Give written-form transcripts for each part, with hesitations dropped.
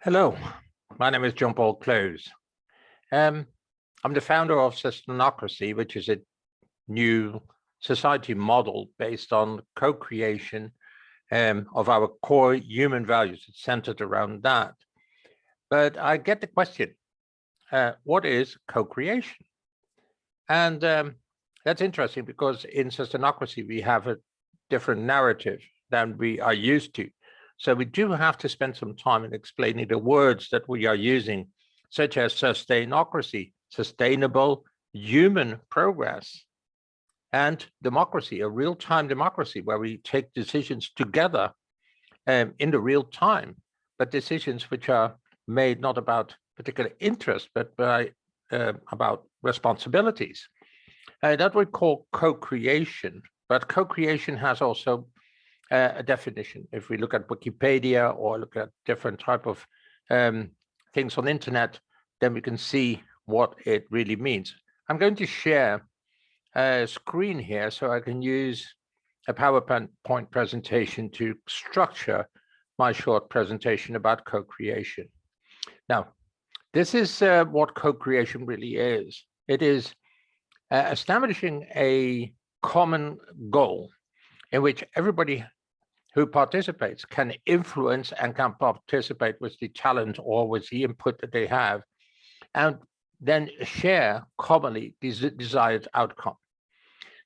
Hello, my name is John Paul Close. I'm the founder of Sustainocracy, which is a new society model based on co-creation of our core human values. It's centered around that. But I get the question, what is co-creation? And that's interesting because in Sustainocracy, we have a different narrative than we are used to. So we do have to spend some time in explaining the words that we are using, such as sustainocracy, sustainable human progress, and democracy, a real-time democracy where we take decisions together in the real time, but decisions which are made not about particular interest, but by about responsibilities. That we call co-creation, but co-creation has also a definition. If we look at Wikipedia or look at different type of things on the internet, then we can see what it really means. I'm going to share a screen here so I can use a PowerPoint presentation to structure my short presentation about co-creation. Now, this is what co-creation really is. It is establishing a common goal in which everybody who participates can influence and can participate with the talent or with the input that they have, and then share commonly this desired outcome.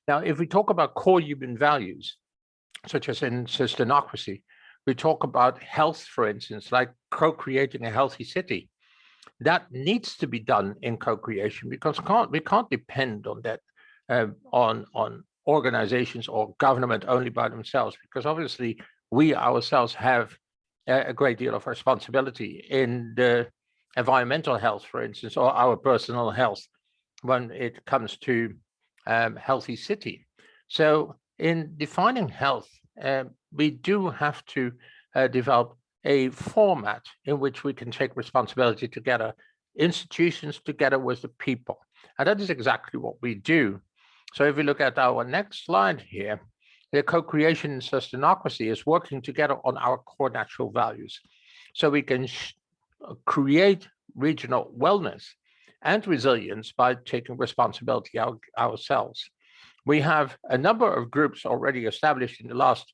Now, if we talk about core human values, such as in Sustainocracy, we talk about health, for instance, like co-creating a healthy city. That needs to be done in co-creation because we can't depend on that, on organizations or government only by themselves, because obviously we ourselves have a great deal of responsibility in the environmental health, for instance, or our personal health when it comes to healthy city. So in defining health, we do have to develop a format in which we can take responsibility together, institutions together with the people. And that is exactly what we do. So if we look at our next slide here, the co-creation in Sustainocracy is working together on our core natural values. So we can create regional wellness and resilience by taking responsibility ourselves. We have a number of groups already established in the last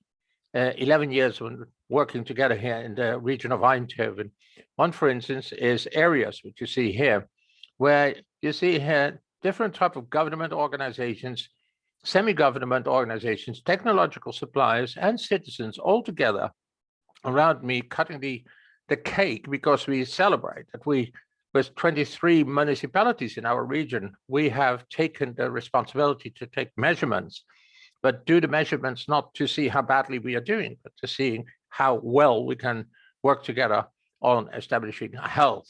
11 years when working together here in the region of Eindhoven. One, for instance, is areas, which you see here, where you see here different type of government organizations, semi-government organizations, technological suppliers, and citizens all together around me cutting the cake, because we celebrate that we, with 23 municipalities in our region, we have taken the responsibility to take measurements, but do the measurements not to see how badly we are doing, but to seeing how well we can work together on establishing health,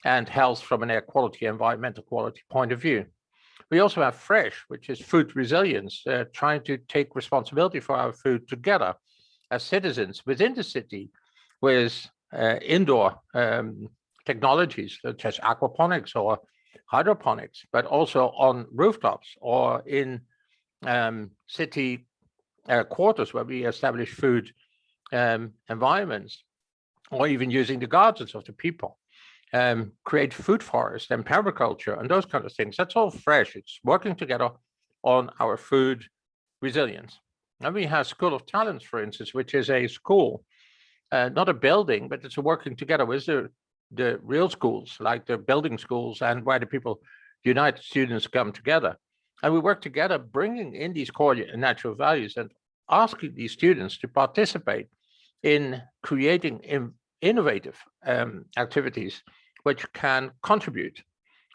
and health from an air quality, environmental quality point of view. We also have FRESH, which is food resilience, trying to take responsibility for our food together as citizens within the city with indoor technologies such as aquaponics or hydroponics, but also on rooftops or in city quarters where we establish food environments, or even using the gardens of the people. Create food forest and permaculture and those kind of things. That's all FRESH. It's working together on our food resilience. And we have School of Talents, for instance, which is a school, not a building, but it's a working together with the real schools, like the building schools, and where the people unite, students come together. And we work together, bringing in these core natural values and asking these students to participate in creating innovative activities which can contribute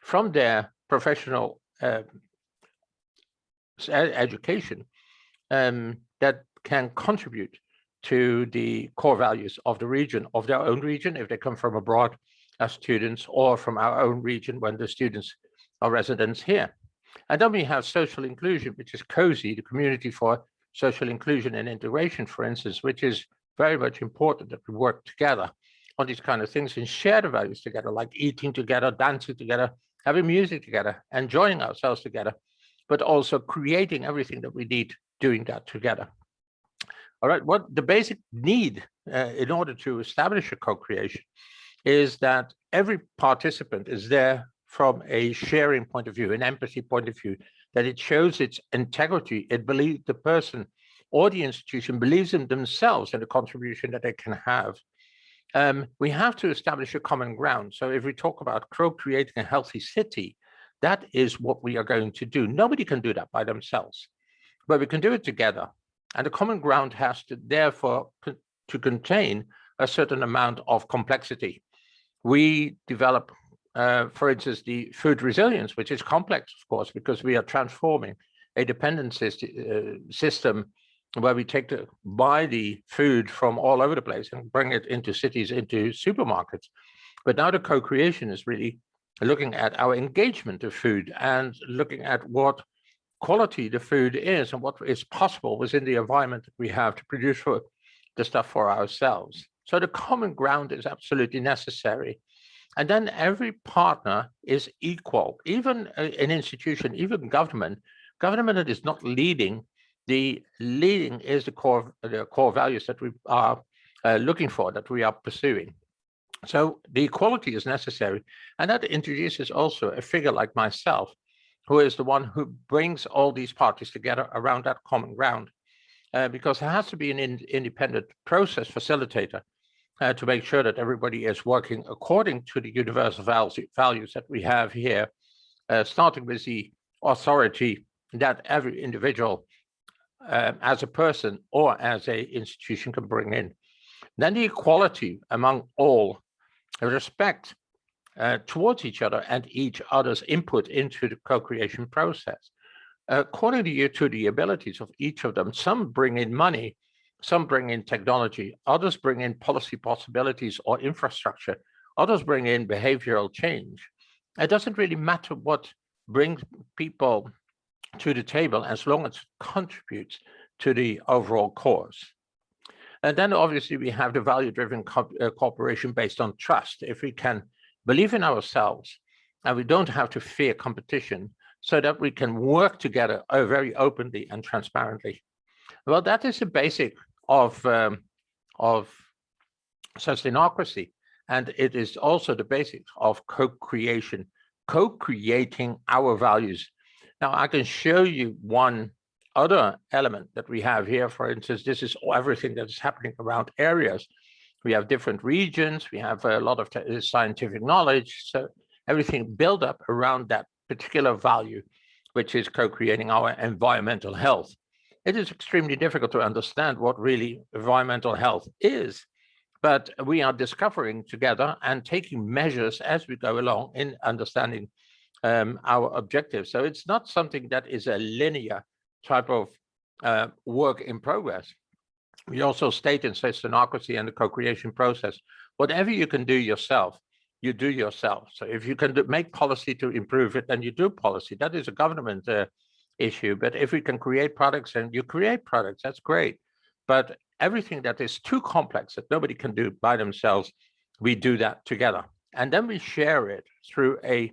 from their professional education, that can contribute to the core values of the region, of their own region, if they come from abroad as students, or from our own region when the students are residents here. And then we have social inclusion, which is COSI, the Community for Social Inclusion and Integration, for instance, which is very much important that we work together on these kind of things and share the values together, like eating together, dancing together, having music together, enjoying ourselves together, but also creating everything that we need doing that together. All right, what the basic need in order to establish a co-creation is that every participant is there from a sharing point of view, an empathy point of view, that it shows its integrity. It believes the person or the institution believes in themselves and the contribution that they can have. We have to establish a common ground. So if we talk about co-creating a healthy city, that is what we are going to do. Nobody can do that by themselves, but we can do it together. And the common ground has to therefore to contain a certain amount of complexity. We develop, for instance, the food resilience, which is complex, of course, because we are transforming a dependent system where we buy the food from all over the place and bring it into cities, into supermarkets. But now the co-creation is really looking at our engagement of food and looking at what quality the food is and what is possible within the environment that we have to produce the stuff for ourselves. So the common ground is absolutely necessary. And then every partner is equal, even an institution, even government that is not leading. The leading is the core values that we are looking for, that we are pursuing. So the equality is necessary. And that introduces also a figure like myself, who is the one who brings all these parties together around that common ground, because there has to be an independent process facilitator to make sure that everybody is working according to the universal values that we have here, starting with the authority that every individual as a person or as a institution can bring in. Then the equality among all, respect towards each other and each other's input into the co-creation process. According to the abilities of each of them, some bring in money, some bring in technology, others bring in policy possibilities or infrastructure, others bring in behavioral change. It doesn't really matter what brings people to the table as long as it contributes to the overall cause. And then obviously we have the value-driven cooperation based on trust. If we can believe in ourselves and we don't have to fear competition, so that we can work together very openly and transparently. Well, that is the basic of Sustainocracy, and it is also the basic of co-creation, co-creating our values. Now, I can show you one other element that we have here. For instance, this is everything that is happening around areas. We have different regions, we have a lot of scientific knowledge, so everything built up around that particular value, which is co-creating our environmental health. It is extremely difficult to understand what really environmental health is, but we are discovering together and taking measures as we go along in understanding our objectives. So it's not something that is a linear type of work in progress. We also state in Sustainocracy and the co-creation process, whatever you can do yourself, you do yourself. So if you can make policy to improve it, then you do policy. That is a government issue. But if we can create products and you create products, that's great. But everything that is too complex that nobody can do by themselves, we do that together. And then we share it through a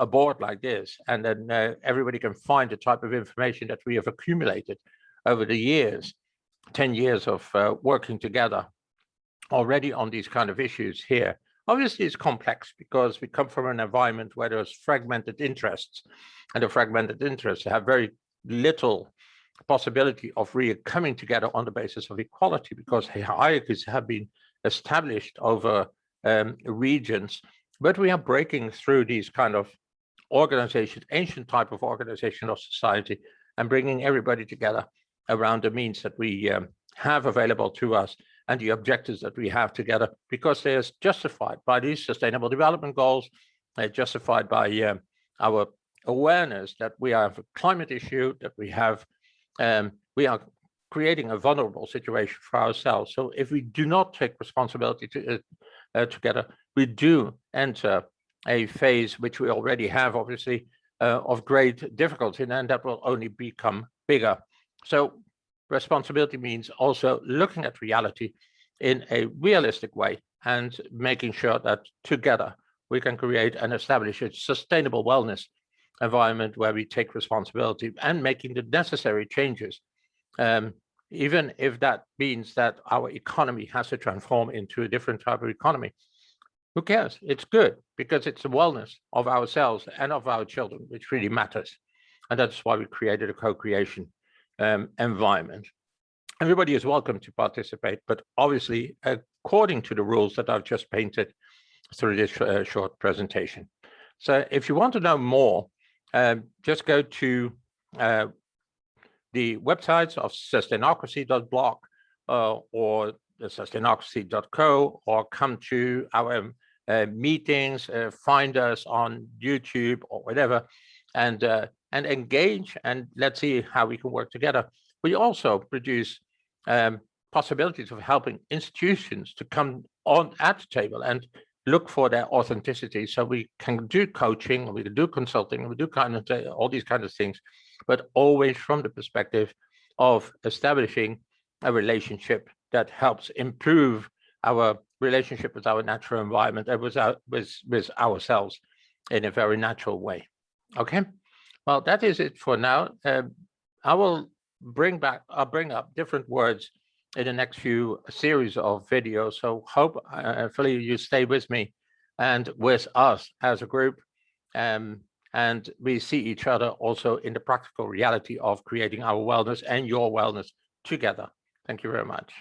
board like this. And then everybody can find the type of information that we have accumulated over the years, 10 years of working together already on these kind of issues here. Obviously, it's complex because we come from an environment where there's fragmented interests, and the fragmented interests have very little possibility of really coming together on the basis of equality, because hierarchies have been established over regions. But we are breaking through these kind of organizations, ancient type of organization of society, and bringing everybody together around the means that we have available to us and the objectives that we have together, because they're justified by these sustainable development goals. They're justified by our awareness that we have a climate issue, that we are creating a vulnerable situation for ourselves. So if we do not take responsibility together, we do enter a phase which we already have, obviously, of great difficulty, and that will only become bigger. So responsibility means also looking at reality in a realistic way and making sure that together we can create and establish a sustainable wellness environment where we take responsibility and making the necessary changes, even if that means that our economy has to transform into a different type of economy. Who cares? It's good because it's the wellness of ourselves and of our children, which really matters. And that's why we created a co-creation environment. Everybody is welcome to participate, but obviously according to the rules that I've just painted through this short presentation. So if you want to know more, just go to the websites of sustainocracy.blog or the sustainocracy.co, or come to our meetings, find us on YouTube or whatever, and engage, and let's see how we can work together. We also produce possibilities of helping institutions to come on at the table and look for their authenticity. So we can do coaching, we can do consulting, we do kind of all these kinds of things, but always from the perspective of establishing a relationship that helps improve our relationship with our natural environment and with ourselves in a very natural way. Okay, well, that is it for now. I will bring up different words in the next few series of videos. So hopefully you stay with me and with us as a group. And we see each other also in the practical reality of creating our wellness and your wellness together. Thank you very much.